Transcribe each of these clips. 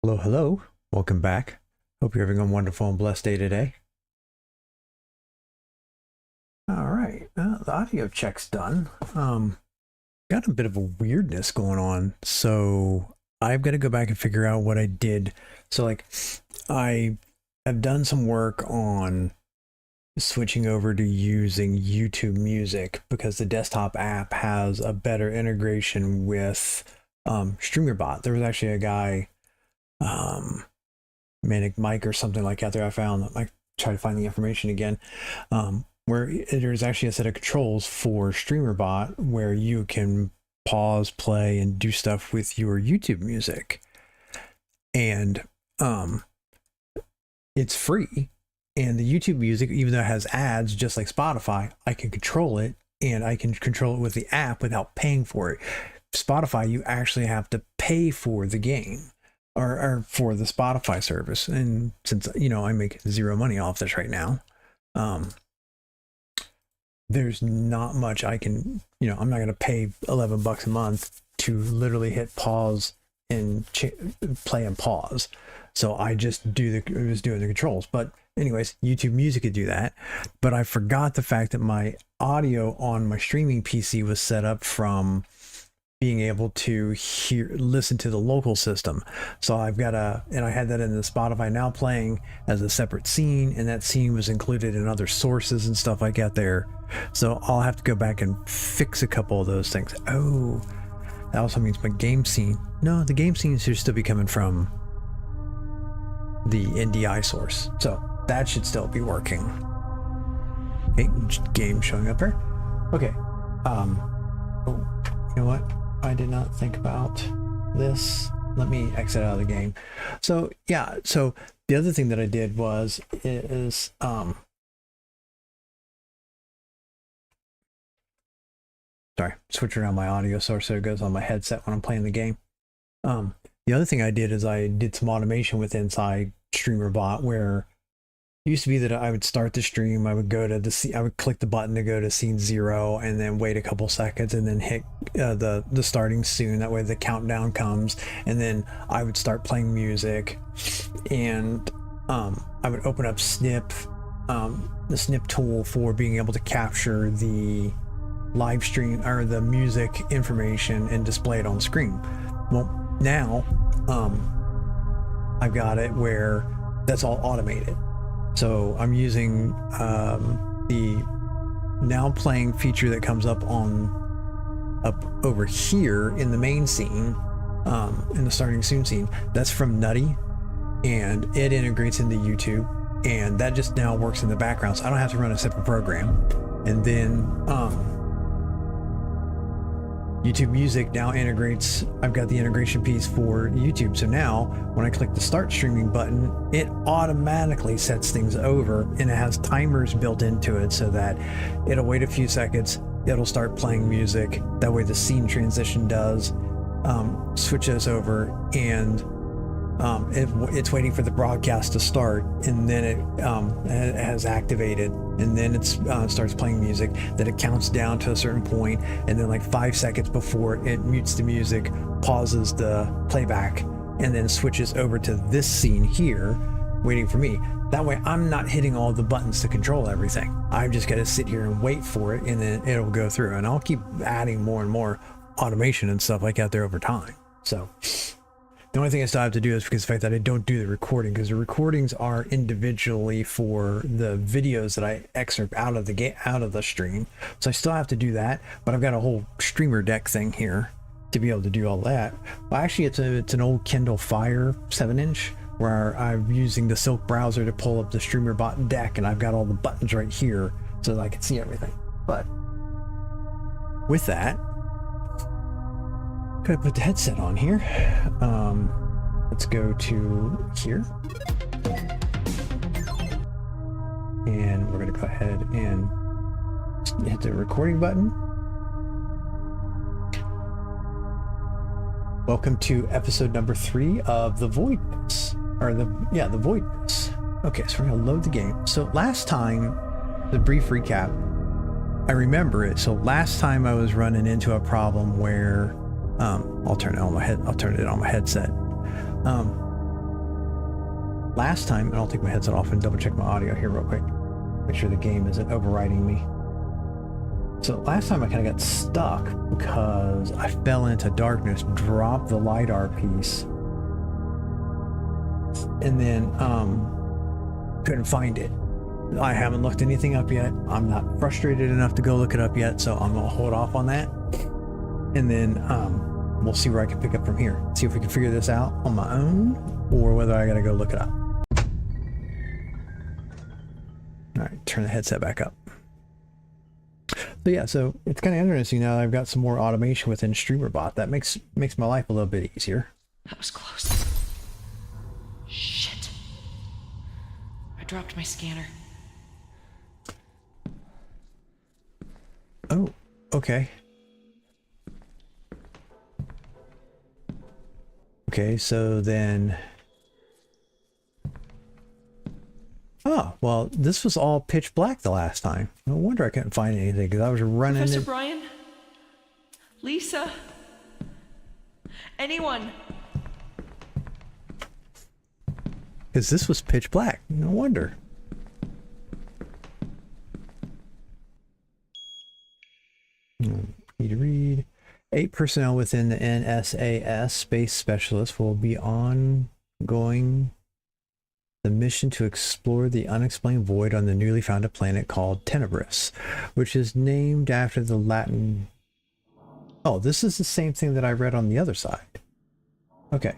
Hello, hello. Welcome back. Hope you're having a wonderful and blessed day today. All right, the audio check's done. Got a bit of a weirdness going on, so I've got to go back and figure out what I did. So, like, I have done some work on switching over to using YouTube Music because the desktop app has a better integration with StreamerBot. There was actually a guy, Manic Mike or something like that there I found. I try to find the information again, where there's actually a set of controls for StreamerBot where you can pause, play, and do stuff with your YouTube music. And it's free. And the YouTube music, even though it has ads just like Spotify, I can control it, and I can control it with the app without paying for it. Spotify, you actually have to pay for the game or for the Spotify service. And since, you know, I make zero money off this right now, there's not much I can, you know, I'm not going to pay $11 a month to literally hit pause and play and pause. So I just was doing the controls. But anyways, YouTube Music could do that. But I forgot the fact that my audio on my streaming PC was set up from being able to listen to the local system. So I've got and I had that in the Spotify Now playing as a separate scene, and that scene was included in other sources and stuff like that there. So I'll have to go back and fix a couple of those things. Oh, that also means my game scene. No, the game scene should still be coming from the NDI source. So that should still be working. Okay, game showing up there. Okay. Oh, you know what? I did not think about this. Let me exit out of the game. So yeah, so the other thing that I did is sorry, switch around my audio source so it goes on my headset when I'm playing the game. The other thing I did is I did some automation with inside StreamerBot, where it used to be that I would start the stream, I would go to I would click the button to go to scene 0 and then wait a couple seconds and then hit the starting soon. That way the countdown comes, and then I would start playing music, and I would open up Snip, the Snip tool for being able to capture the live stream or the music information and display it on screen. Well, now I've got it where that's all automated. So I'm using the now playing feature that comes up over here in the main scene, in the starting soon scene. That's from Nutty, and it integrates into YouTube, and that just now works in the background, so I don't have to run a separate program. And then YouTube Music now integrates, I've got the integration piece for YouTube. So now when I click the start streaming button, it automatically sets things over, and it has timers built into it so that it'll wait a few seconds, it'll start playing music. That way the scene transition does switch us over, and it's waiting for the broadcast to start, and then it has activated, and then it starts playing music. Then it counts down to a certain point, and then like 5 seconds before it mutes the music, pauses the playback, and then switches over to this scene here waiting for me. That way I'm not hitting all the buttons to control everything. I've just got to sit here and wait for it, and then it'll go through, and I'll keep adding more and more automation and stuff like that there over time. So the only thing I still have to do is because of the fact that I don't do the recording, because the recordings are individually for the videos that I excerpt out of the stream. So I still have to do that, but I've got a whole streamer deck thing here to be able to do all that. Well, actually, it's an old Kindle Fire 7-inch where I'm using the Silk browser to pull up the StreamerBot deck, and I've got all the buttons right here so that I can see everything. But with that, could put the headset on here. Let's go to here, and we're going to go ahead and hit the recording button. Welcome to episode number 3 of the Voidness, or the Voidness. Okay, so we're going to load the game. So last time, the brief recap, I remember it. So last time I was running into a problem where I'll turn it on my headset. last time, and I'll take my headset off and double check my audio here real quick. Make sure the game isn't overriding me. So last time I kind of got stuck because I fell into darkness, dropped the LIDAR piece, and then couldn't find it. I haven't looked anything up yet. I'm not frustrated enough to go look it up yet, so I'm gonna hold off on that. And then we'll see where I can pick up from here. See if we can figure this out on my own or whether I gotta go look it up. All right, turn the headset back up. So yeah, so it's kind of interesting now that I've got some more automation within StreamerBot. That makes my life a little bit easier. That was close. Shit. I dropped my scanner. Oh, okay. Okay, so then... Oh, well, this was all pitch black the last time. No wonder I couldn't find anything, because I was running... Professor Brian? Lisa? Anyone? Because this was pitch black. No wonder. Need to read. 8 personnel within the NSAS Space Specialists will be ongoing the mission to explore the unexplained void on the newly founded planet called Tenebris, which is named after the Latin... Oh, this is the same thing that I read on the other side. Okay.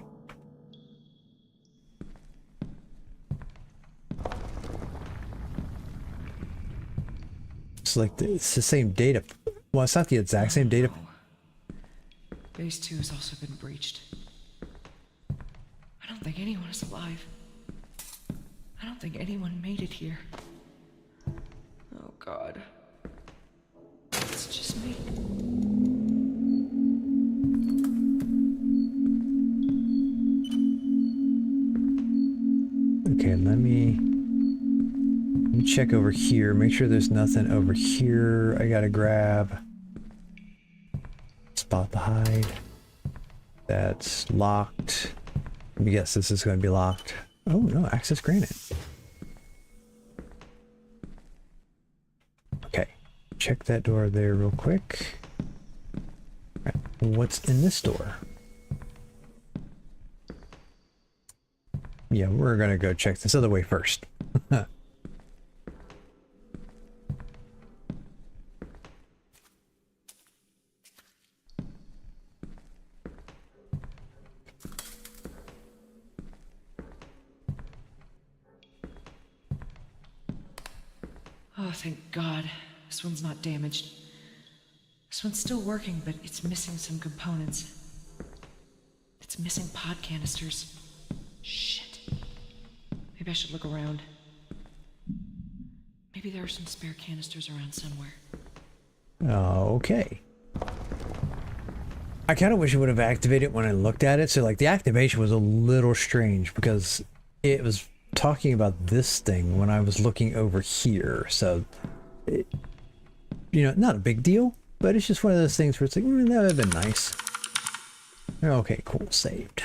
It's like it's the same data. Well, it's not the exact same data. Base 2 has also been breached. I don't think anyone is alive. I don't think anyone made it here. Oh God. It's just me. Okay, let me check over here. Make sure there's nothing over here. I gotta grab. Spot the hide. That's locked. Let me guess this is going to be locked. Oh no, access granted. Okay, check that door there real quick. All right, what's in this door? Yeah, we're gonna go check this other way first. Oh, thank God. This one's not damaged. This one's still working, but it's missing some components. It's missing pod canisters. Shit. Maybe I should look around. Maybe there are some spare canisters around somewhere. Okay. I kind of wish it would have activated when I looked at it. So like the activation was a little strange because it was talking about this thing when I was looking over here. So, it, you know, not a big deal, but it's just one of those things where it's like, that would have been nice. Okay, cool, saved.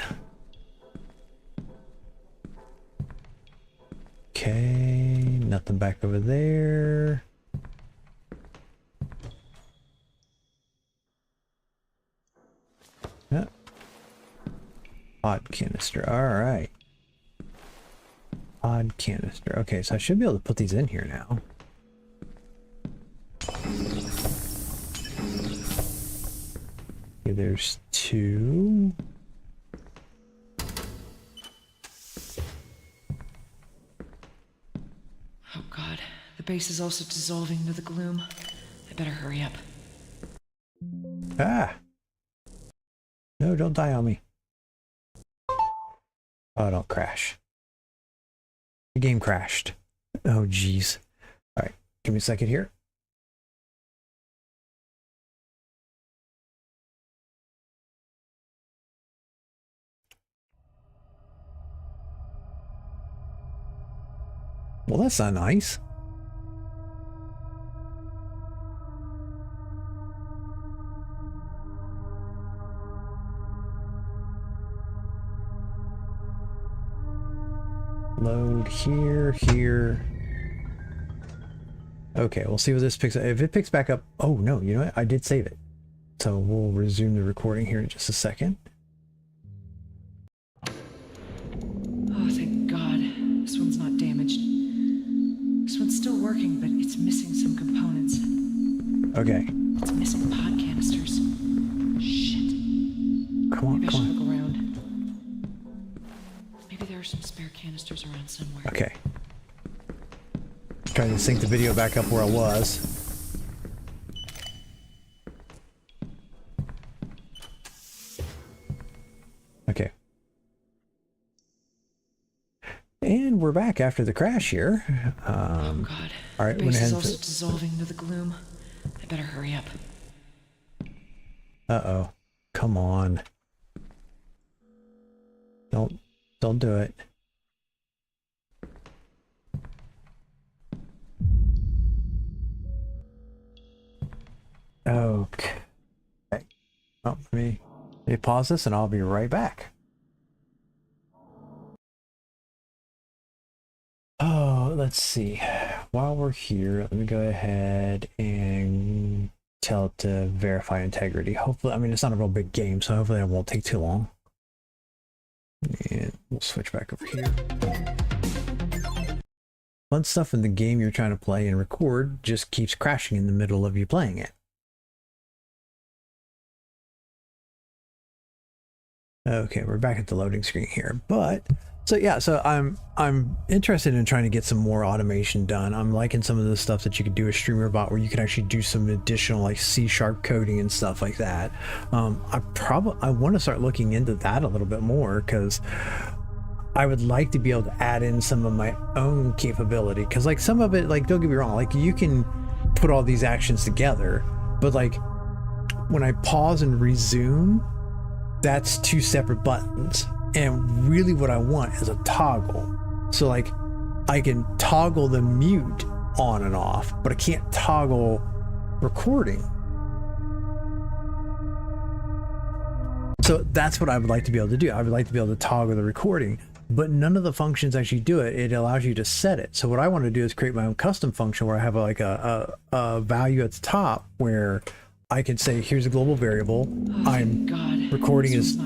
Okay, nothing back over there. Yeah. Pod canister, all right. Pod canister. Okay, so I should be able to put these in here now. Okay, there's 2. Oh God, the base is also dissolving into the gloom. I better hurry up. Ah! No, don't die on me. Oh, don't crash. The game crashed. Oh, geez. All right, give me a second here. Well, that's not nice. load here, here. Okay, we'll see what this picks up. If it picks back up, oh no, you know what? I did save it. So we'll resume the recording here in just a second. Oh, thank God. This one's not damaged. This one's still working, but it's missing some components. Okay. It's missing pod canisters. Shit. Come on, Maybe I come should on. look around. Maybe there are some spare canisters around somewhere. Okay. Trying to sync the video back up where I was. Okay. And we're back after the crash here. Oh God. All right, The went base ahead is and also dissolving into the gloom. I better hurry up. uh-oh. Come on. Don't do it. Okay. Well, let me pause this and I'll be right back. Oh, let's see. While we're here, let me go ahead and tell it to verify integrity. Hopefully, I mean, it's not a real big game, so hopefully it won't take too long. And we'll switch back over here. Fun stuff in the game you're trying to play and record just keeps crashing in the middle of you playing it. Okay, we're back at the loading screen here, but so yeah, so I'm interested in trying to get some more automation done. I'm liking some of the stuff that you could do a streamer bot where you can actually do some additional like C# coding and stuff like that. I want to start looking into that a little bit more because I would like to be able to add in some of my own capability, because like some of it, like don't get me wrong, like you can put all these actions together, but like when I pause and resume, that's two separate buttons, and really what I want is a toggle. So like I can toggle the mute on and off, but I can't toggle recording. So that's what I would like to be able to do. I would like to be able to toggle the recording, but none of the functions actually do it. It allows you to set it. So what I want to do is create my own custom function where I have like a value at the top where I can say, here's a global variable. I'm recording is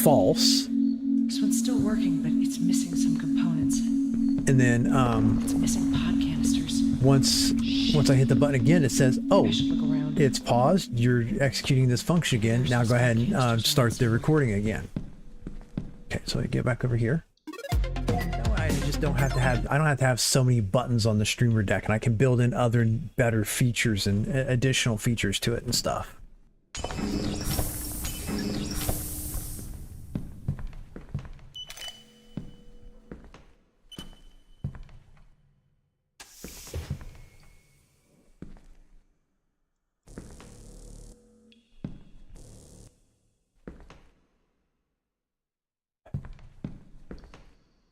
false. This one's still working, but it's missing some components. And then It's missing pod canisters. once I hit the button again, it says, oh, Maybe I should look around. it's paused. You're executing this function again. Now go ahead and start the recording again. Okay, so I get back over here. Now I just don't have to have, I don't have to have so many buttons on the streamer deck, and I can build in other better features and additional features to it and stuff.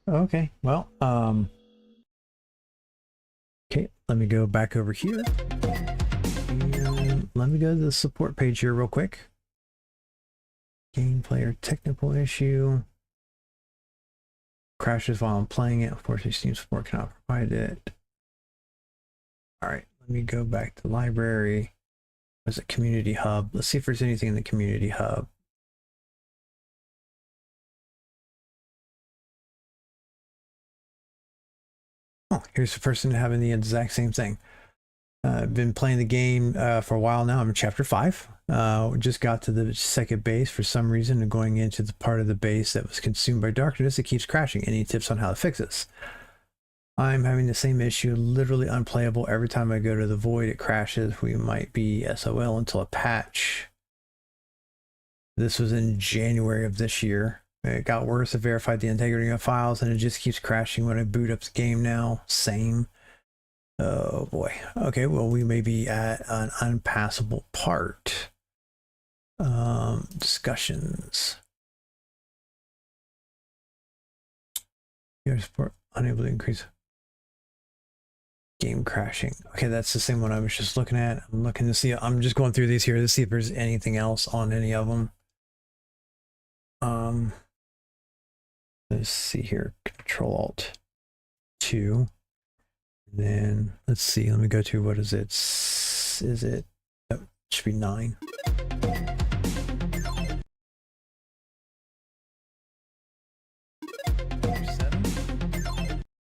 Okay, well, okay, let me go back over here. And let me go to the support page here real quick. Game player technical issue. Crashes while I'm playing it. Unfortunately, Steam support cannot provide it. All right, let me go back to library. There's a community hub. Let's see if there's anything in the community hub. Oh, here's the person having the exact same thing. I've been playing the game for a while now. I'm in chapter 5. Just got to the second base for some reason, and going into the part of the base that was consumed by darkness, it keeps crashing. Any tips on how to fix this? I'm having the same issue, literally unplayable. Every time I go to the void, it crashes. We might be SOL until a patch. This was in January of this year. It got worse. I verified the integrity of files, and it just keeps crashing when I boot up the game now. Same. Oh boy. Okay, well, we may be at an unpassable part. Discussions. Your support unable to increase. Game crashing. Okay, that's the same one I was just looking at. I'm looking to see. I'm just going through these here to see if there's anything else on any of them. Let's see here. Control Alt. 2. And then let's see, let me go to, what is it? Is it, oh, it should be 9.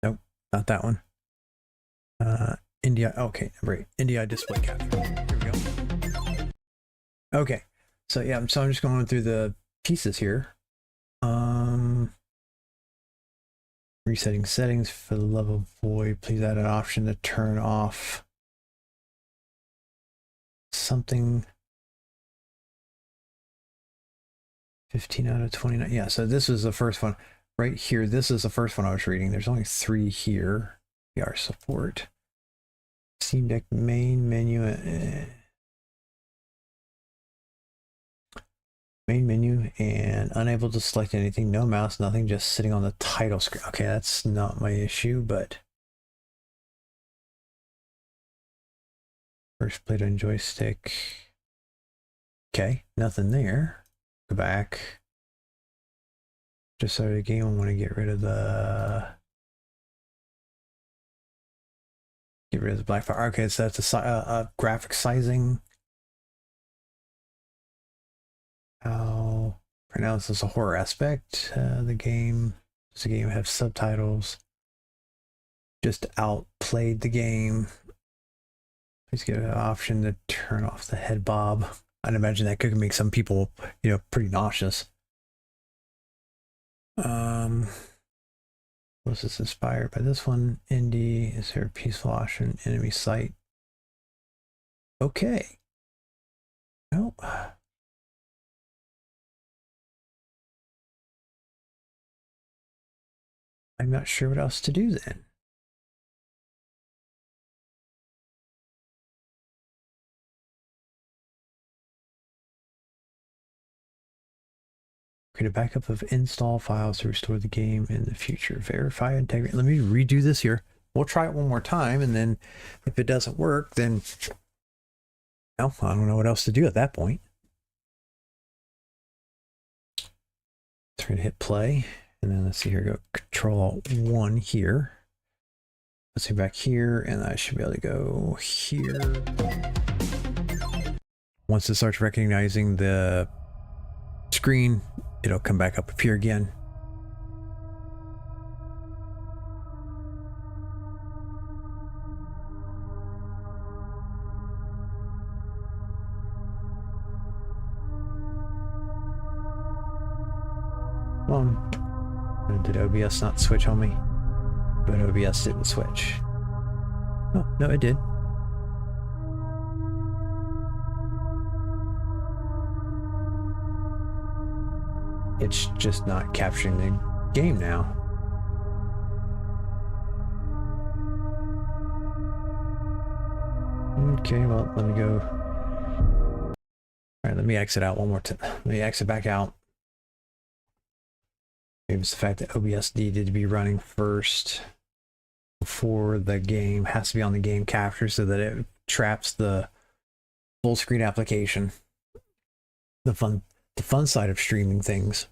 Nope, not that one. India, okay, right. India display capture. Here we go. Okay, so yeah, so I'm just going through the pieces here. Resetting settings. For the love of void, please add an option to turn off something. 15 out of 29. Yeah, so this was the first one right here. This is the first one I was reading. There's only 3 here. VR support. Steam Deck main menu. Main menu, and unable to select anything. No mouse, nothing, just sitting on the title screen. Okay, that's not my issue, but first played on joystick. Okay, nothing there. Go back. Just started the game. I want to get rid of the black fire. Okay, so that's a graphic sizing. How pronounce this a horror aspect? The game. Does the game have subtitles? Just outplayed the game. Please get an option to turn off the head bob. I'd imagine that could make some people, you know, pretty nauseous. Was this inspired by this one? Indie. Is there a peaceful option? Enemy sight. Okay. Nope. I'm not sure what else to do then. Create a backup of install files to restore the game in the future. Verify integrity. Let me redo this here. We'll try it one more time, and then if it doesn't work, then well, I don't know what else to do at that point. So we're gonna hit play, and then let's see here. Go Control-Alt-1 here. Let's see back here, and I should be able to go here. Once it starts recognizing the screen, it'll come back up here again. Did OBS not switch on me? But OBS didn't switch. Oh, no, it did. It's just not capturing the game now. Okay, well, let me go. All right, let me exit out one more time. Let me exit back out. Maybe it's the fact that OBS needed to be running first before the game has to be on the game capture so that it traps the full screen application. The fun side of streaming things.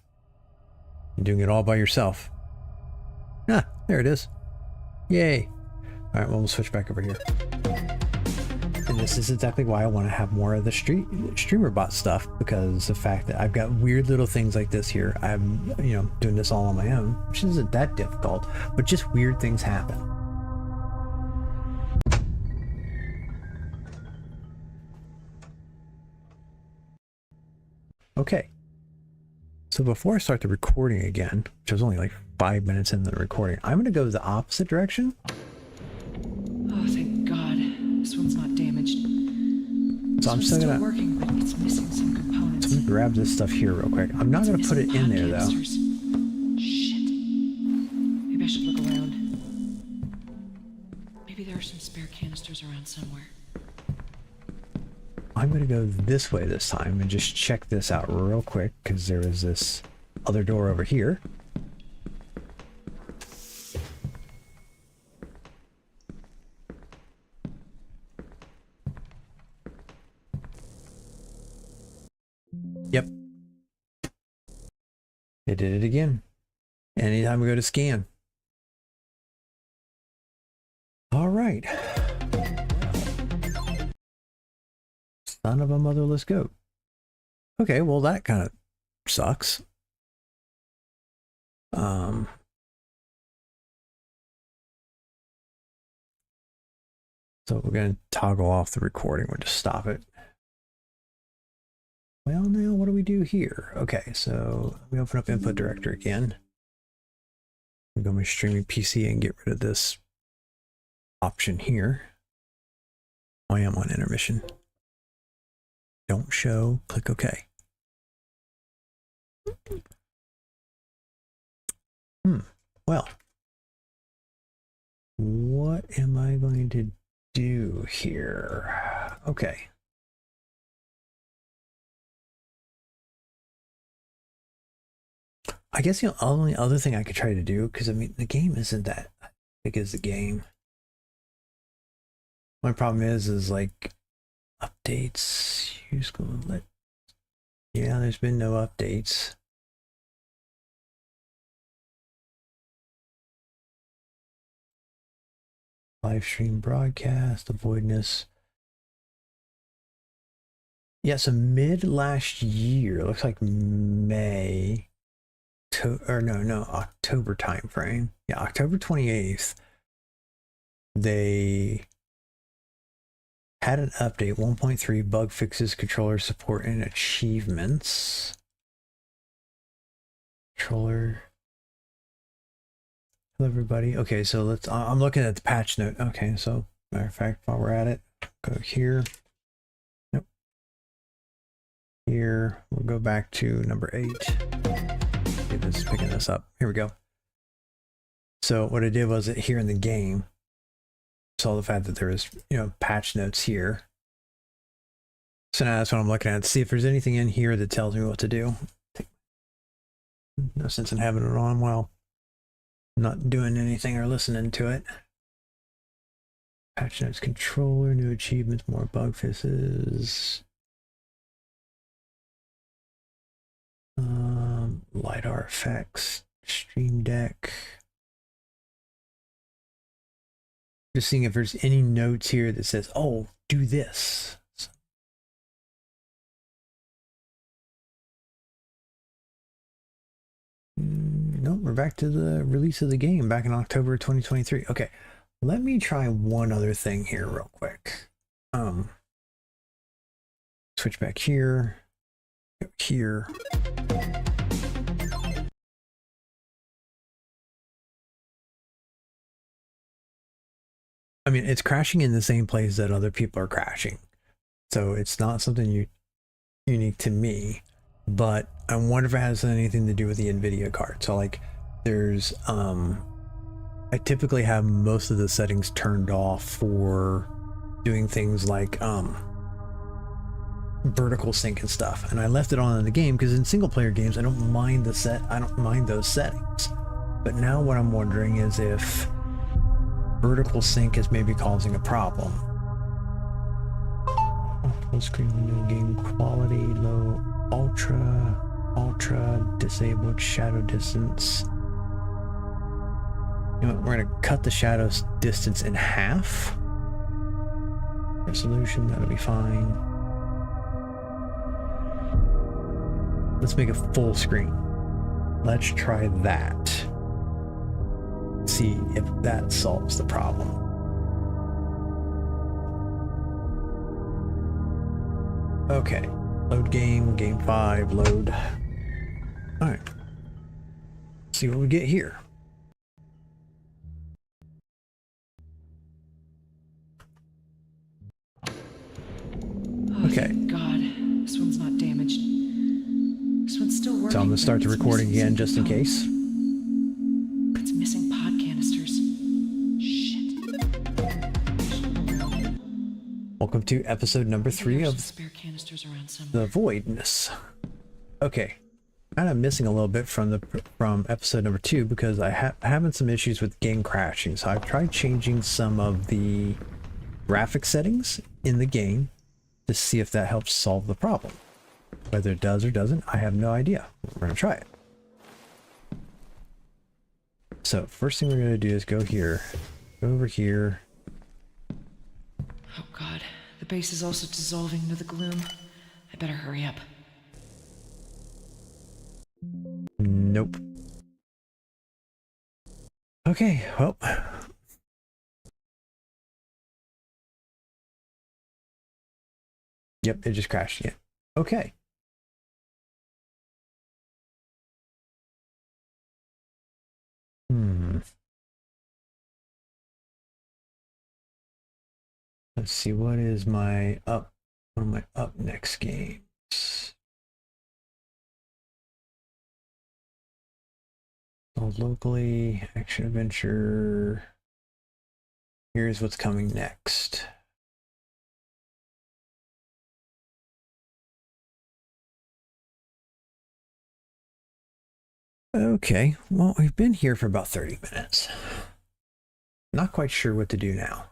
Doing it all by yourself. Ah, there it is. Yay. All right, well, we'll switch back over here. And this is exactly why I want to have more of the streamer bot stuff, because the fact that I've got weird little things like this here, I'm, you know, doing this all on my own, which isn't that difficult, but just weird things happen. Okay. So before I start the recording again, which was only like 5 minutes into the recording, I'm going to go the opposite direction. Oh, thank God. This one's not damaged. So I'm still gonna working, but it's missing some components. So I'm gonna grab this stuff here real quick. I'm not gonna put it in there though. Shit. Maybe I should look around. Maybe there are some spare canisters around somewhere. I'm gonna go this way this time and just check this out real quick, because there is this other door over here. Yep. It did it again. Anytime we go to scan. right. Son of a motherless goat. Okay, well that kind of sucks. So we're going to toggle off the recording. We'll just stop it. Well, now what do we do here? Okay, so we open up input director again. We go to my streaming PC and get rid of this option here. I am on intermission. Don't show, click OK. Well, what am I going to do here? Okay. I guess the only other thing I could try to do, because I mean, the game isn't that big as the game. My problem is like updates. Yeah, there's been no updates. Live stream broadcast, the Voidness. Yeah, so mid last year, looks like May, October time frame. Yeah, October 28th, they had an update, 1.3 bug fixes, controller support, and achievements. Controller. Hello, everybody. Okay, so let's. I'm looking at the patch note. Okay, so matter of fact, while we're at it, go here. Nope. Here, we'll go back to number 8. See if it's picking this up. Here we go. So what I did was here in the game, saw the fact that there was, patch notes here. So now that's what I'm looking at. See if there's anything in here that tells me what to do. No sense in having it on while not doing anything or listening to it. Patch notes, controller, new achievements, more bug fixes. LIDAR effects, Stream Deck. Just seeing if there's any notes here that says, oh, do this. Nope, we're back to the release of the game back in October 2023. Okay, let me try one other thing here real quick. Switch back here, go here. I mean, it's crashing in the same place that other people are crashing. So it's not something unique to me, but I wonder if it has anything to do with the NVIDIA card. So like there's, I typically have most of the settings turned off for doing things like vertical sync and stuff. And I left it on in the game because in single player games, I don't mind those settings. But now what I'm wondering is if vertical sync is maybe causing a problem. Full screen window, game quality, low, ultra, disabled, shadow distance. You know what, we're gonna cut the shadow distance in half. Resolution, that'll be fine. Let's make it full screen. Let's try that. See if that solves the problem. Okay, load game, game 5, load. All right, see what we get here. Oh, okay. Thank God, this one's not damaged. This one's still working. So I'm gonna start the recording again just in case. It's missing pod canisters. Shit. Welcome to episode number 3 of spare canisters around somewhere. the Voidness. Okay, kind of missing a little bit from episode number 2 because having some issues with game crashing. So I've tried changing some of the graphic settings in the game to see if that helps solve the problem. Whether it does or doesn't, I have no idea. We're gonna try it. So first thing we're gonna do is go here, go over here, Oh god, the base is also dissolving into the gloom. I better hurry up. Nope. Okay, well. Yep, it just crashed again. Okay. Let's see, what is my up, one of my up next games? So locally, action adventure. Here's what's coming next. Okay, well, we've been here for about 30 minutes. Not quite sure what to do now.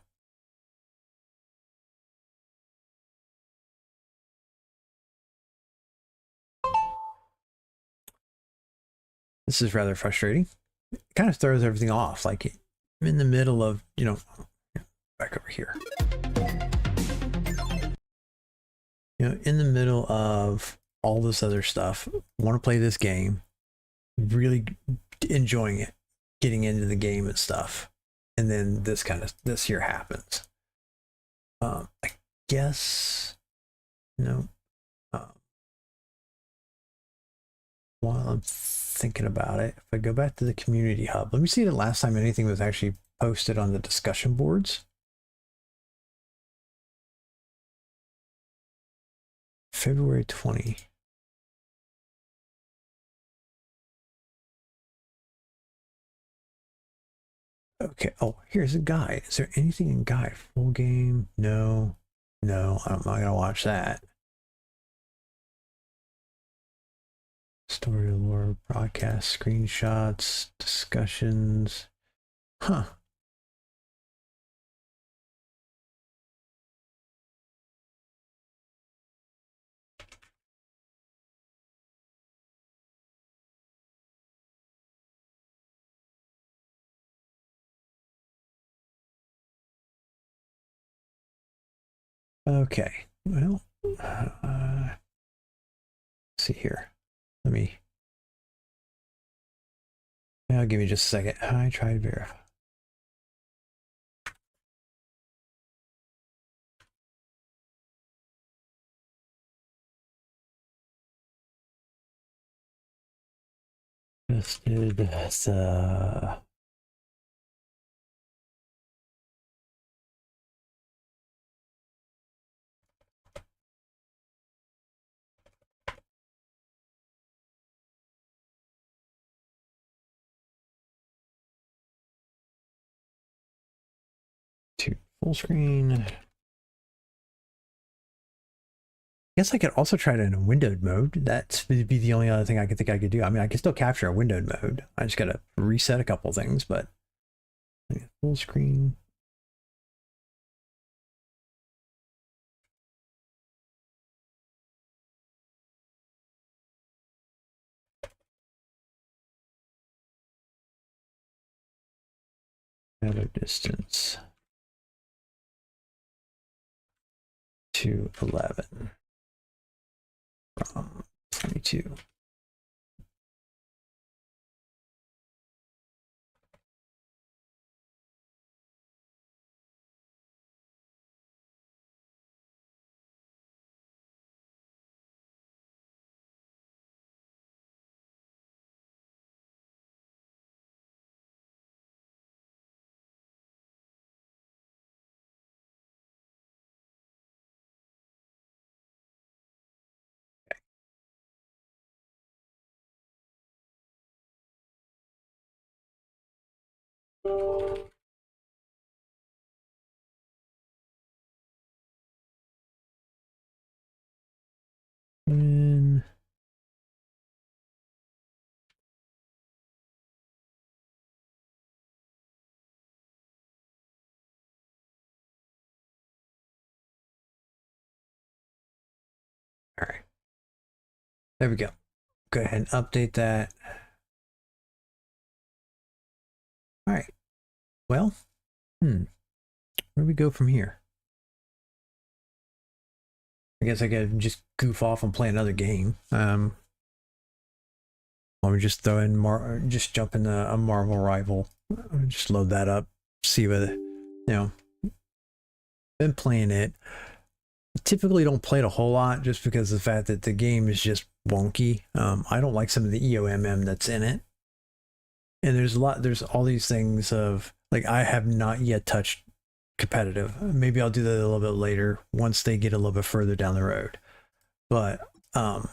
This is rather frustrating. It kind of throws everything off. Like I'm in the middle of, back over here. In the middle of all this other stuff, want to play this game, really enjoying it, getting into the game and stuff. And then this here happens. I guess, while I'm thinking about it, if I go back to the community hub, let me see the last time anything was actually posted on the discussion boards. February 20. Okay. Oh, here's a guide. Is there anything in guide? Full game? No. No, I'm not gonna watch that. Story lore, broadcast, screenshots, discussions. Huh. Okay. Well, let's see here. Let me. Give me just a second. I tried to verify. Just did the. To full screen. I guess I could also try it in a windowed mode. That would be the only other thing I could think I could do. I mean, I can still capture a windowed mode. I just got to reset a couple things, but full screen. Shadow distance to 11 from 22. And all right, there we go. Go ahead and update that. All right. Well, where do we go from here? I guess I could just goof off and play another game. Let me just throw in just jump in a Marvel Rival. Just load that up. See what, been playing it. Typically don't play it a whole lot just because of the fact that the game is just wonky. I don't like some of the EOMM that's in it. And there's all these things of, like, I have not yet touched competitive. Maybe I'll do that a little bit later once they get a little bit further down the road. But I've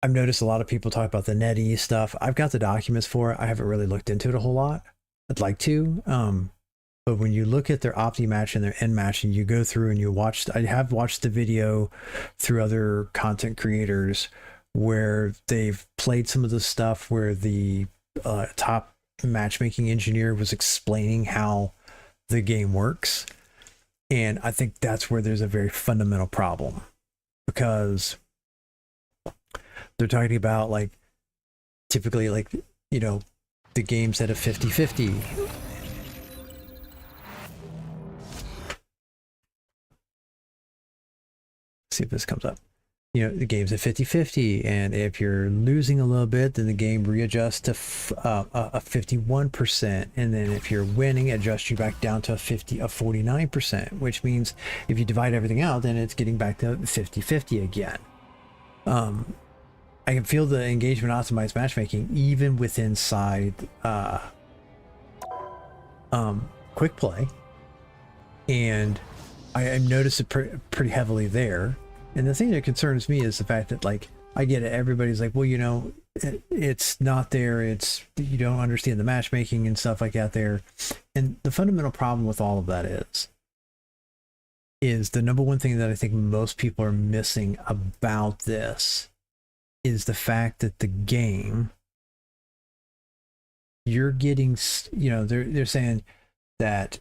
noticed a lot of people talk about the NetEase stuff. I've got the documents for it. I haven't really looked into it a whole lot. I'd like to. But when you look at their Opti match and their end match and you go through and you watch, I have watched the video through other content creators where they've played some of the stuff where the top matchmaking engineer was explaining how the game works. And I think that's where there's a very fundamental problem, because they're talking about, like, typically, like, the games at a 50-50. See if this comes up. The game's at 50-50, and if you're losing a little bit, then the game readjusts to a 51%, and then if you're winning, it adjusts you back down to a 49%, which means if you divide everything out, then it's getting back to 50-50 again. I can feel the engagement optimized matchmaking even with inside quick play, and I noticed it pretty heavily there. And the thing that concerns me is the fact that, like, I get it. Everybody's like, well, it's not there. You don't understand the matchmaking and stuff like that there. And the fundamental problem with all of that is the number one thing that I think most people are missing about this is the fact that the game, you're getting, they're saying that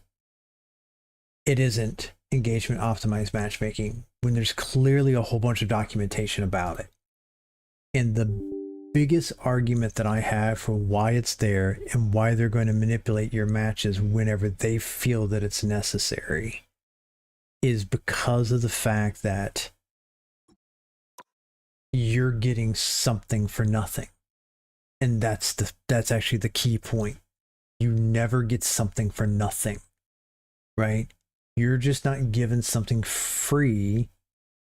it isn't engagement optimized matchmaking when there's clearly a whole bunch of documentation about it. And the biggest argument that I have for why it's there and why they're going to manipulate your matches whenever they feel that it's necessary is because of the fact that you're getting something for nothing. And that's actually the key point. You never get something for nothing, right? You're just not given something free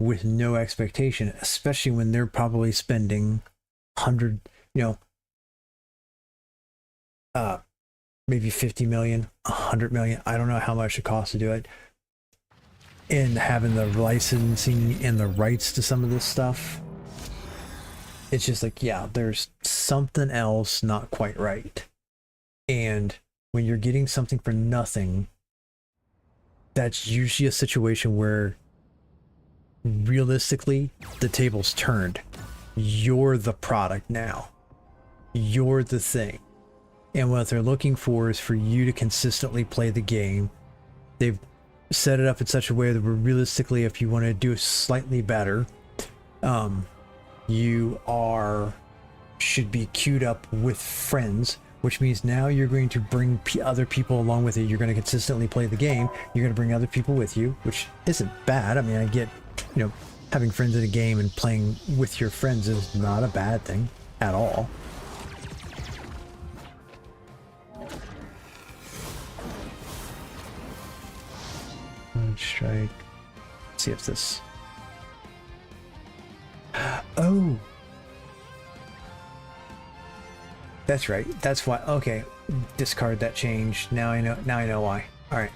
with no expectation, especially when they're probably spending maybe 50 million, 100 million. I don't know how much it costs to do it. And having the licensing and the rights to some of this stuff. It's just like, yeah, there's something else not quite right. And when you're getting something for nothing, that's usually a situation where realistically the table's turned. You're the product now. You're the thing. And what they're looking for is for you to consistently play the game. They've set it up in such a way that realistically, if you want to do it slightly better, you should be queued up with friends, which means now you're going to bring other people along with you. You're going to consistently play the game. You're going to bring other people with you, which isn't bad. I mean, I get, having friends in a game and playing with your friends is not a bad thing at all. Strike. Let's see if this. Oh, that's right. That's why. Okay, discard that change. Now I know. Now I know why. All right.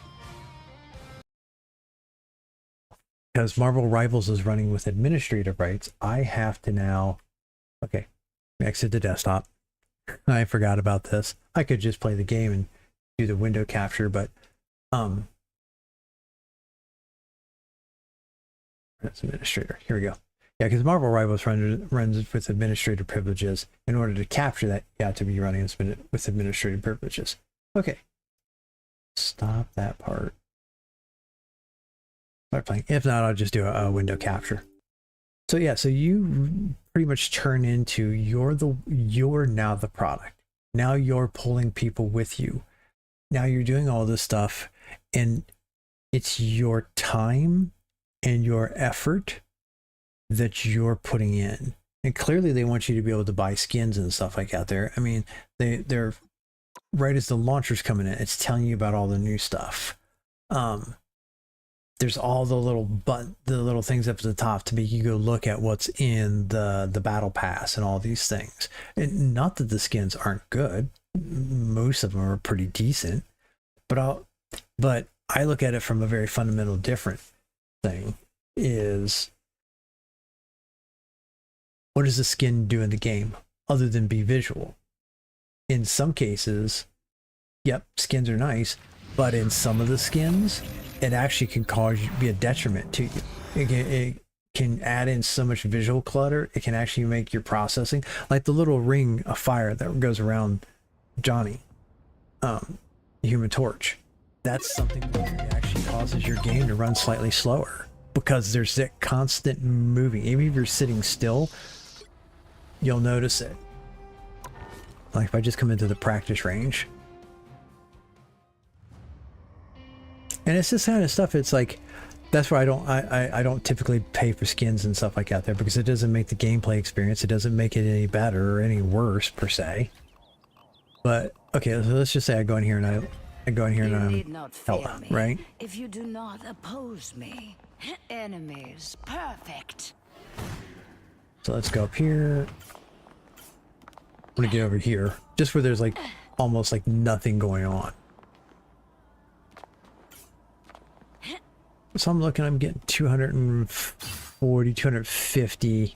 Because Marvel Rivals is running with administrative rights, I have to now. Okay, exit the desktop. I forgot about this. I could just play the game and do the window capture, but that's administrator. Here we go. Yeah, because Marvel Rivals runs with administrative privileges. In order to capture that, you have to be running with administrative privileges. Okay. Stop that part. Start playing. If not, I'll just do a window capture. So yeah, so you pretty much turn into you're now the product. Now you're pulling people with you. Now you're doing all this stuff, and It's your time and your effort that you're putting in. And clearly they want you to be able to buy skins and stuff like that there. I mean, they're right as the launcher's coming in, it's telling you about all the new stuff. There's all the little things up at the top to make you go look at what's in the battle pass and all these things. And not that the skins aren't good. Most of them are pretty decent, but I look at it from a very fundamental different thing is, what does the skin do in the game other than be visual? In some cases, yep, skins are nice, but in some of the skins, it actually can be a detriment to you. It can add in so much visual clutter. It can actually make your processing, like the little ring of fire that goes around Johnny, the Human Torch. That's something that actually causes your game to run slightly slower because there's that constant moving. Even if you're sitting still, you'll notice it. Like if I just come into the practice range. And it's this kind of stuff, it's like, that's why I don't typically pay for skins and stuff like that there, because it doesn't make the gameplay experience, it doesn't make it any better or any worse per se. But okay, so let's just say I go in here and I'm Hella, right? If you do not oppose me, enemies, perfect. So let's go up here. I'm gonna get over here, just where there's like almost like nothing going on. So I'm getting 240, 250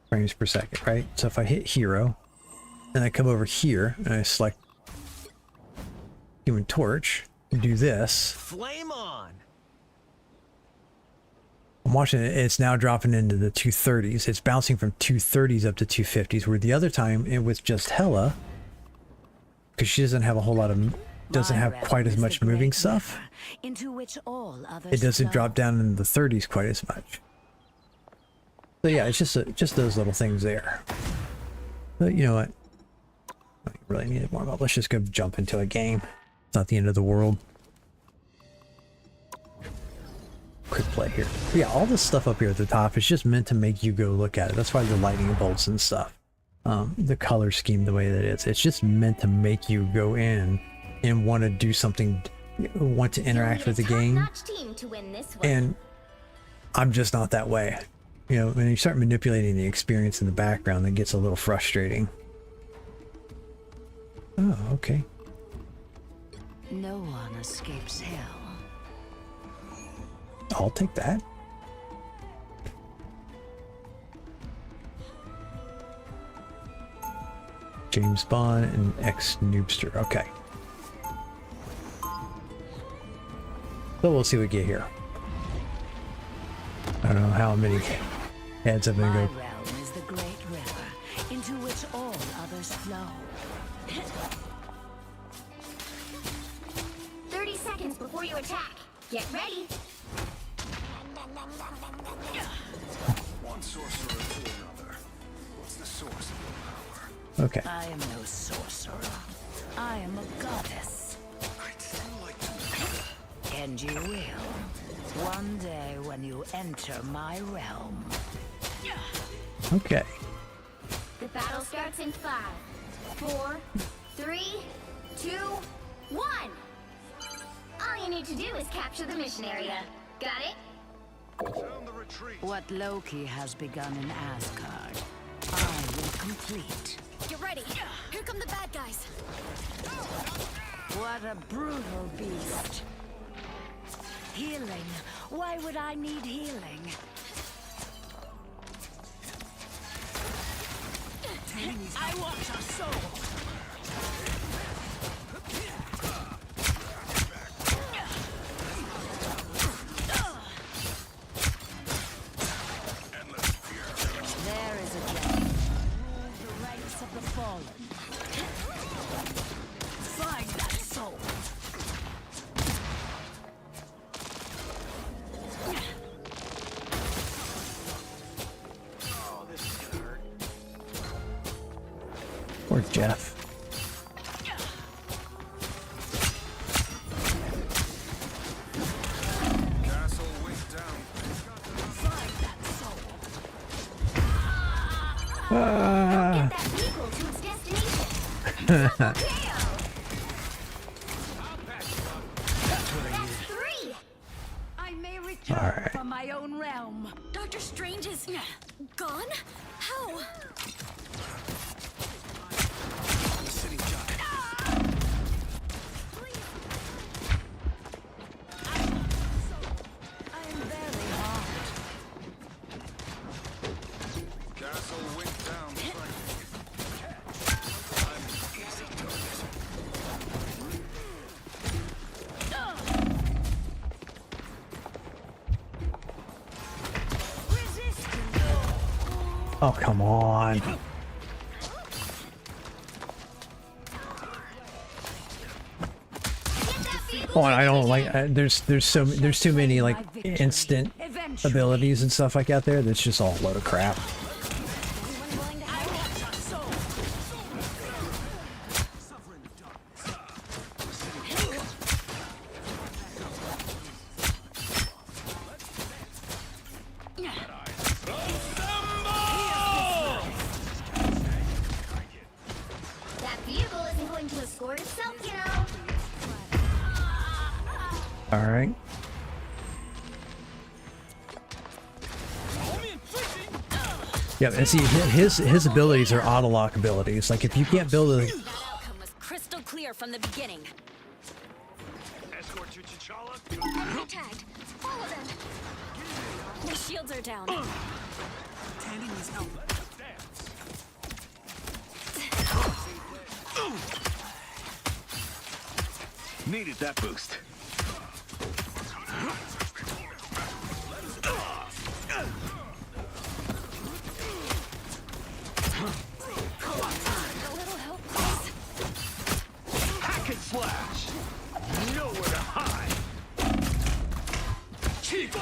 frames per second, right? So if I hit hero, and I come over here, and I select Human Torch, and do this. Flame on! I'm watching it, it's now dropping into the 230s. It's bouncing from 230s up to 250s, where the other time, it was just Hella, because she doesn't have a whole lot of... doesn't have quite as much moving stuff. Into which all others it doesn't flow. drop down in the 30s quite as much. So yeah, it's just those little things there. But you know what? I don't really need it more about. Let's just go jump into a game. It's not the end of the world. Quick play here. But yeah, all this stuff up here at the top is just meant to make you go look at it. That's why the lightning bolts and stuff. The color scheme the way that it is. It's just meant to make you go in and want to do something, want to interact with the game. And I'm just not that way. You know, when you start manipulating the experience in the background, it gets a little frustrating. Oh, okay. No one escapes hell. I'll take that. James Bond and ex-noobster. Okay. So we'll see what we get here. I don't know how many heads I'm gonna go. My realm is the great river into which all others flow. 30 seconds before you attack. Get ready. One sorcerer to another. What's the source of your power? Okay. I am no sorcerer. I am a goddess. I'd still like to know. And you will. One day when you enter my realm. Okay. The battle starts in 5, 4, 3, 2, 1. All you need to do is capture the mission area. Got it? Sound the retreat. What Loki has begun in Asgard, I will complete. Get ready. Here come the bad guys. What a brutal beast. Healing. Why would I need healing? I want your soul. There is a day. Rule the ranks of the fallen. Find that soul. Oh, this is gonna hurt. Or Jeff. Get that vehicle to its destination. Double KO. That's 3. I may return Alright. from my own realm. Doctor Strange is gone? How? Sitting duck. I am very hot. Castle went down. I'm an easy target. Oh, come on. Oh, and I don't like. There's too many like instant abilities and stuff like that there. That's just all a load of crap. That vehicle isn't going to escort itself, you know. All right. Yep, and see his abilities are auto lock abilities. Like if you can't build a That outcome was crystal clear from the beginning. Escort to T'Challa. Enemy tagged. Follow them. My shields are down. Tandy needs help. Needed that boost. A little help, please. Hack and slash. Nowhere to hide. Chief.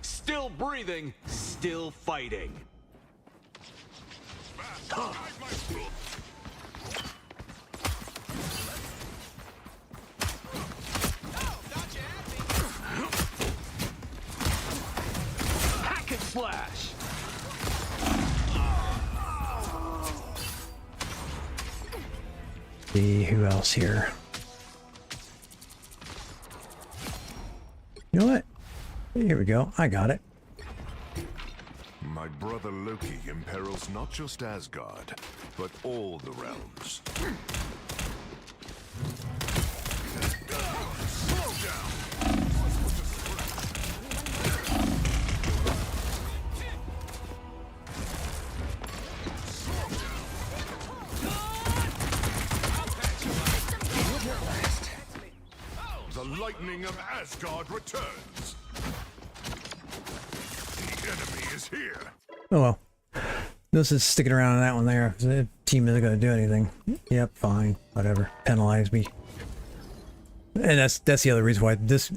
Still breathing, still fighting. Hack and slash. see who else here. You know what? Here we go. I got it. My brother Loki imperils not just Asgard, but all the realms. The lightning of Asgard returns. The enemy is here. Oh well. This is sticking around on that one there. The team isn't going to do anything. Yep, fine. Whatever. Penalize me. And that's the other reason why this...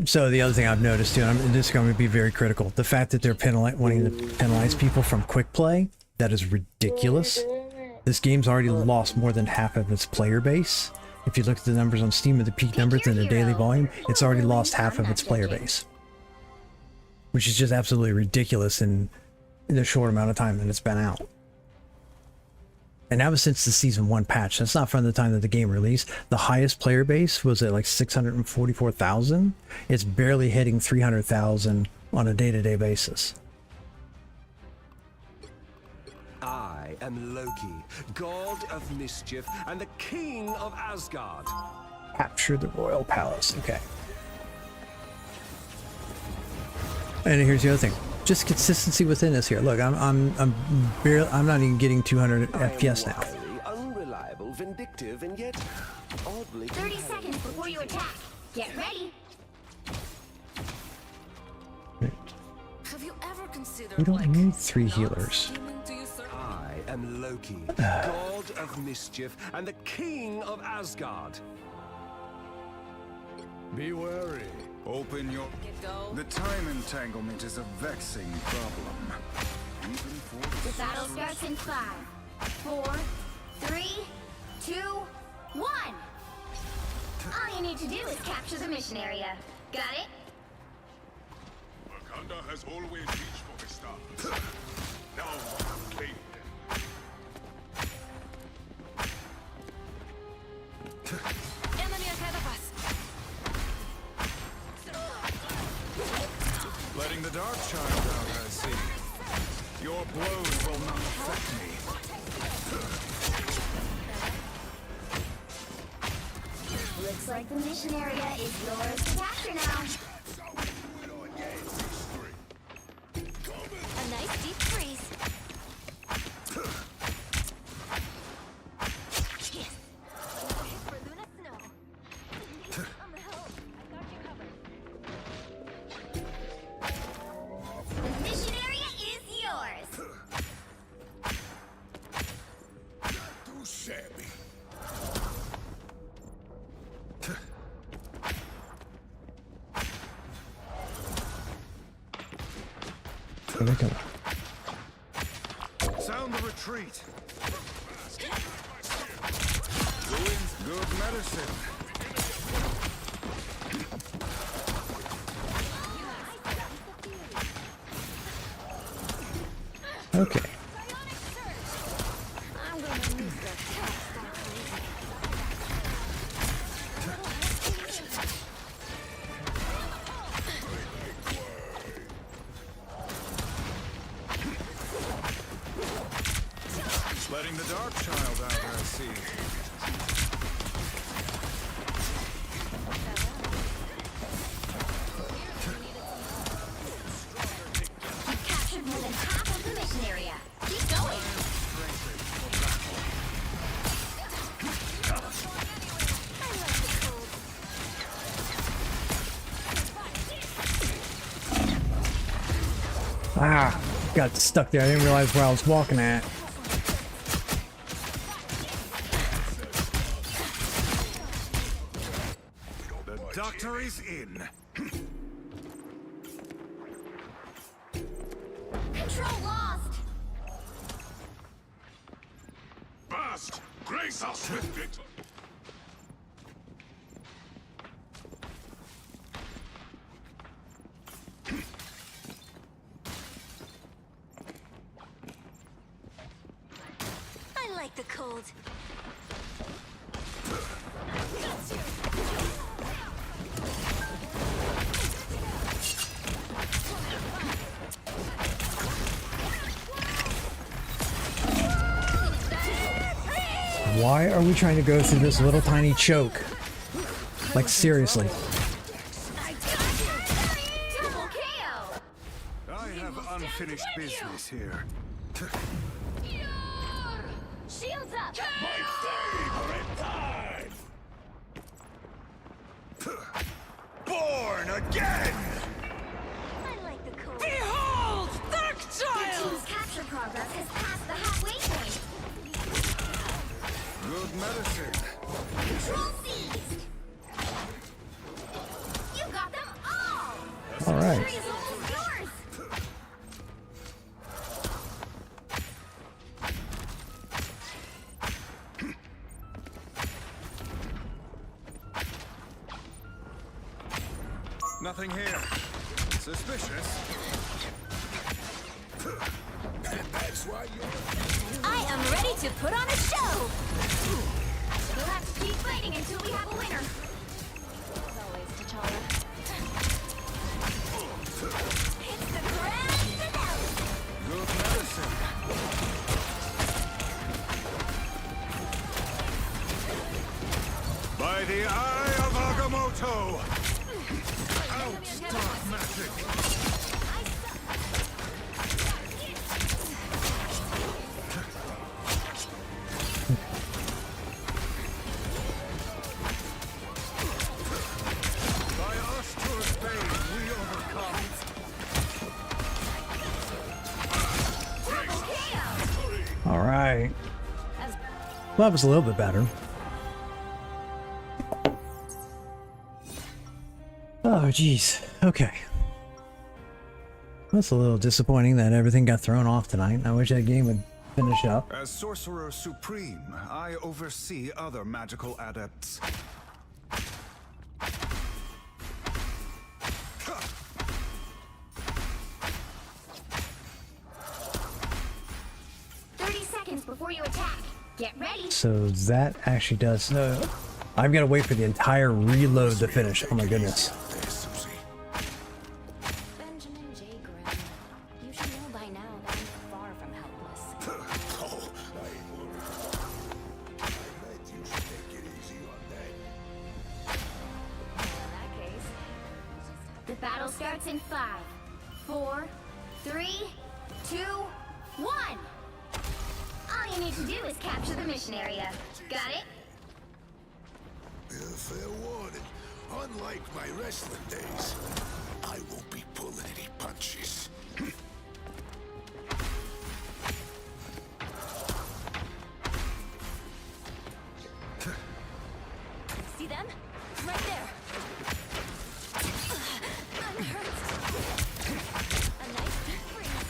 So the other thing I've noticed too, and this is going to be very critical, the fact that they're wanting to penalize people from quick play, that is ridiculous. This game's already lost more than half of its player base. If you look at the numbers on Steam, at the peak numbers and the daily volume, it's already lost half of its player base. Which is just absolutely ridiculous in the short amount of time that it's been out. And that was since the Season 1 patch. That's not from the time that the game released. The highest player base was at like 644,000. It's barely hitting 300,000 on a day-to-day basis. I am Loki, god of mischief and the king of Asgard. Capture the royal palace. Okay. And here's the other thing. Just consistency within this here. Look, I'm not even getting 200 FPS now. Wily, unreliable, vindictive, and yet oddly 30 seconds before you attack. Get ready. Have you ever considered We don't need 3 healers. I am Loki, god of mischief and the king of Asgard. Be wary. Open your... The time entanglement is a vexing problem. Even for The battle starts in 5, 4, 3, 2, 1. All you need to do is capture the mission area. Got it? Wakanda has always reached for the stars. Now, claim them. Enemy ahead of us. Letting the Dark Child out, I see. Your blows will not affect me. Looks like the mission area is yours to capture now. A nice deep freeze. Yes. For Luna Snow. On the help. I got you covered. The mission area is yours. Not too shabby. Here they come. Sound the retreat. Good medicine. Okay. I'm gonna miss the Letting the Dark Child out, I see. You've captured more than half of the mission area. Keep going. Ah, got stuck there. I didn't realize where I was walking at. The doctor is in. Control lost. Burst! Grace us with victory! I like the cold. Why are we trying to go through this little tiny choke? Like, seriously. Double KO. I have unfinished business here. Shields up. Born again! I like the cold. Behold! Dark Your Child! team's capture progress has passed the halfway point. Good medicine. Control seized. You got them all. All right. Victory is almost yours. Nothing here. Suspicious. That's why you're... I am ready to put on a show. We'll have to keep fighting until we have a winner. As always, T'Challa. It's the grand finale. Good medicine. By the eye of Agamotto! Out, dark magic! By Ashtur's bane, we overcome. All right. Well, that was a little bit better. Oh, geez. Okay. That's a little disappointing that everything got thrown off tonight. I wish that game would finish up. As Sorcerer Supreme, I oversee other magical adepts. 30 seconds before you attack. Get ready. So that actually does. I've got to wait for the entire reload to finish. Oh my goodness. Benjamin J. Graham, you should know by now that I'm far from helpless. Oh, I ain't worried. I bet you should take it easy on that. In that case, the battle starts in 5, 4, 3, 2, 1. All you need to do is capture the mission area. Got it? Fair warning. Unlike my wrestling days, I won't be pulling any punches. See them? Right there. I'm hurt. A nice deep freeze.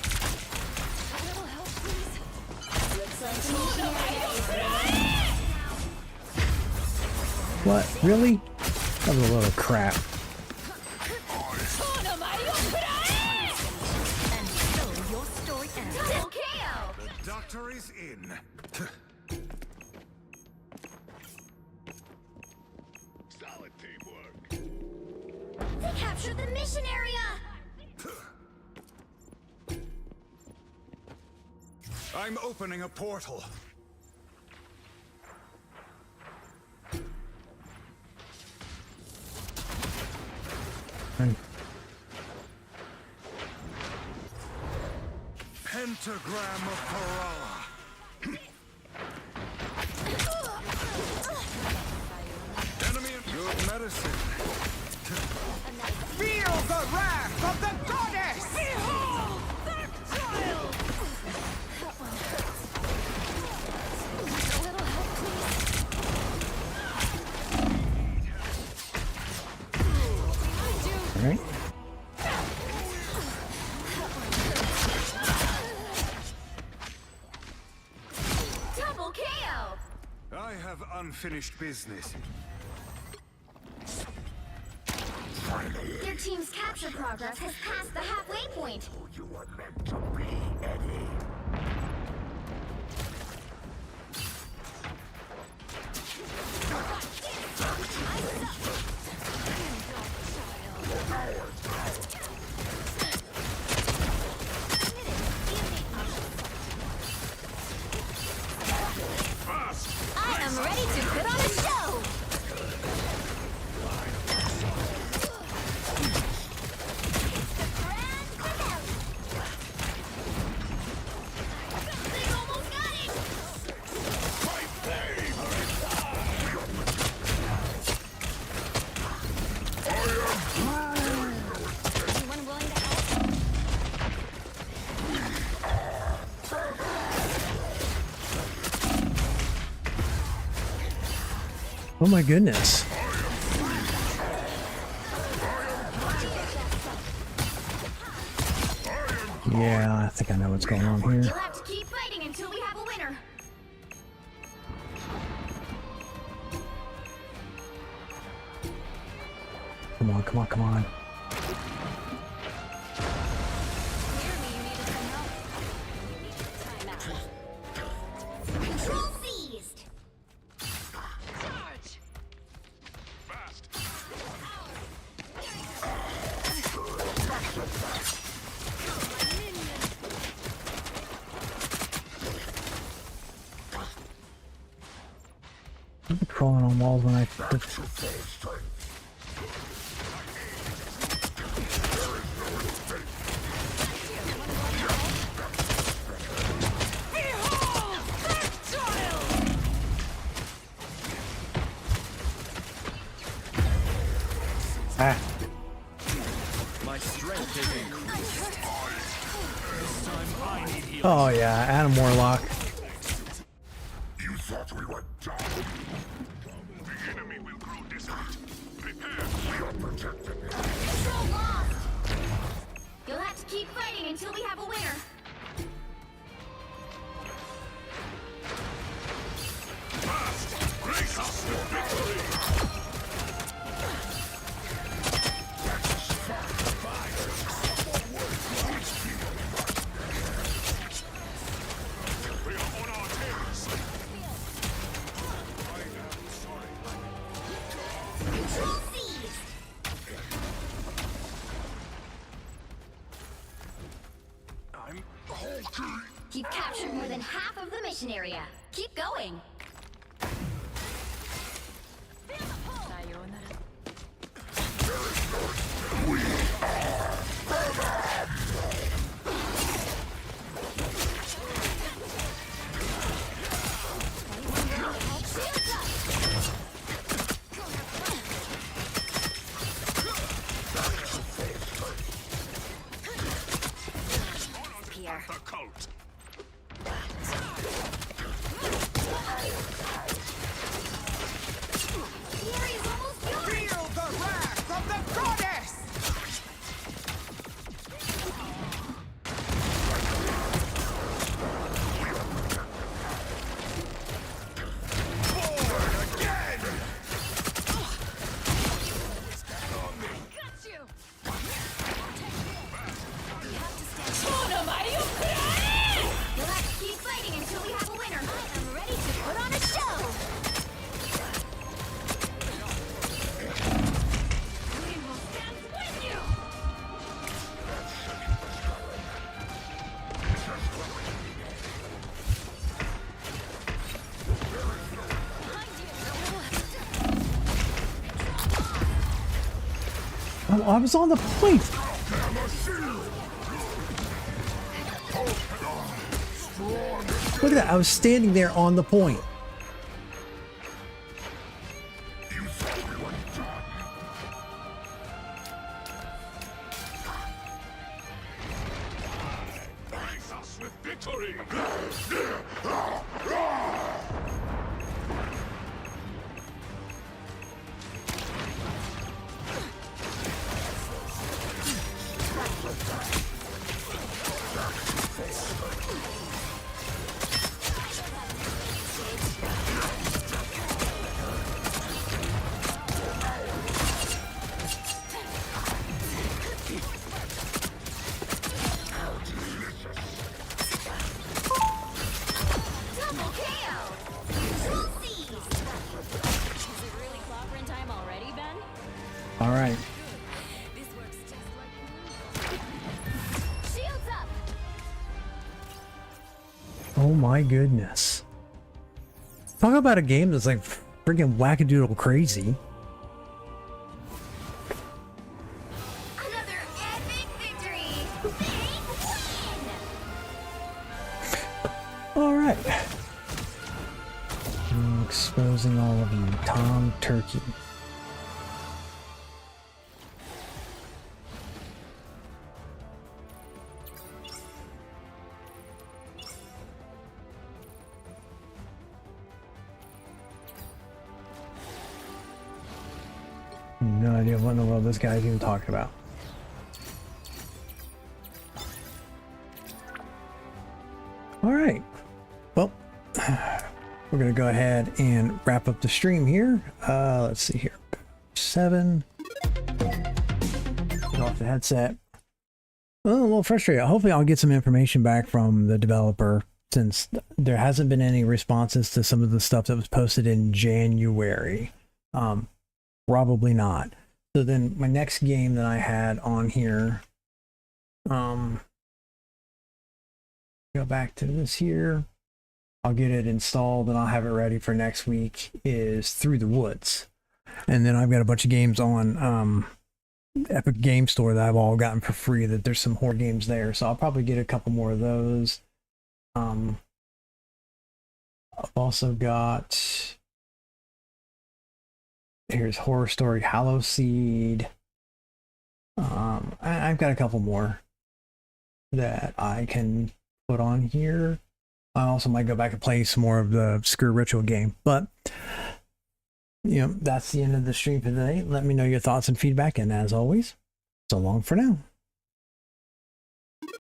A little help, please. Looks like the mission area is ready. What? Really? That was a load of crap. And so your story ends. Double KO! The doctor is in. Solid teamwork. They captured the mission area! I'm opening a portal. Pentagram of Parala. Enemy in good medicine. Feel the wrath of the goddess! Behold! That child! That one hurts. A little help, please. All right. Double KO! I have unfinished business. Your team's capture progress has passed the halfway point. You were meant to be, Eddie. I am ready to put on a show! It's the grand finale! They almost got it! Anyone willing to help? Oh my goodness. Yeah, I think I know what's going on here. You'll have to keep fighting until we have a winner. Come on, come on, come on. Clearly you needed some help. Time out. Control seized! Charge! I'm crawling on walls when I. Ah. My strength is increased. Oh yeah, Adam Warlock. You thought we were done? The enemy will grow distant. Prepare. You're protected. Control lost! You'll have to keep fighting until we have a winner. You've captured more than half of the mission area. Keep going. Here. The cult. The area's almost yours. Feel the wrath of the goddess! You'll have to keep fighting until we have a winner. I am ready to put on a show. We will stand with you. Oh, I was on the point. Look at that. I was standing there on the point. Grace us with victory. Double KO. Control seized. Is it really clobbering time already, Ben? All right. This works just like shields up. Oh my goodness. Talk about a game that's like freaking wackadoodle crazy. Another epic victory. Big win. All right. I'm exposing all of you, Tom Turkey. No idea what in the world this guy's even talking about. All right. Well, we're going to go ahead and wrap up the stream here. Let's see here. 7. Get off the headset. Oh, a little frustrated. Hopefully I'll get some information back from the developer, since there hasn't been any responses to some of the stuff that was posted in January. Probably not. So then my next game that I had on here, go back to this here. I'll get it installed and I'll have it ready for next week, is Through the Woods. And then I've got a bunch of games on Epic Game Store that I've all gotten for free, that there's some horror games there. So I'll probably get a couple more of those. I've also got, here's Horror Story Hallow Seed. I've got a couple more that I can put on here. I also might go back and play some more of the Screw Ritual game. But, you know, that's the end of the stream for today. Let me know your thoughts and feedback. And as always, so long for now.